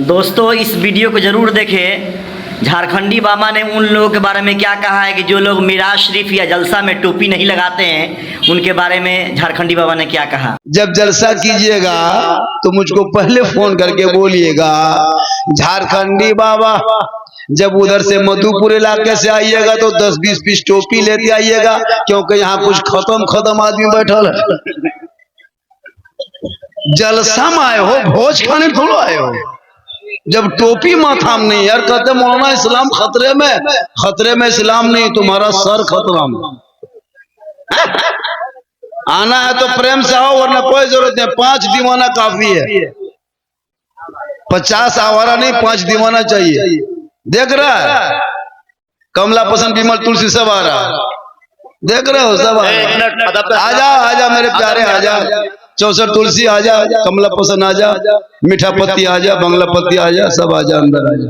दोस्तों इस वीडियो को ज़रूर देखें। झारखंडी बाबा ने उन लोगों के बारे में क्या कहा है कि जो लोग मिराज शरीफ या जलसा में टोपी नहीं लगाते हैं, उनके बारे में झारखंडी बाबा ने क्या कहा। जब जलसा कीजिएगा तो मुझको पहले फोन करके बोलिएगा, झारखंडी बाबा जब उधर से मधुपुर इलाके से आइएगा तो 10-20 पीस टोपी लेते आइएगा, क्योंकि यहाँ कुछ खत्म आदमी बैठल है। जलसा में आए हो, भोज खाने थोड़ा आए हो। जब टोपी माथा में नहीं, यार कहते मौलाना इस्लाम खतरे में इस्लाम नहीं, तुम्हारा सर खतरा में। आना है तो प्रेम से आओ, वरना कोई जरूरत नहीं। 5 दीवाना काफी है, 50 आवारा नहीं, 5 दीवाना चाहिए। देख रहा है कमला पसंद, विमल, तुलसी सब आ रहा, देख रहे हो सब आजा मेरे प्यारे, आजा 64 तुलसी आजा, कमला पसंद आजा, मीठा पत्ती आजा, बंगला पत्ती आजा, सब आजा अंदर आजा।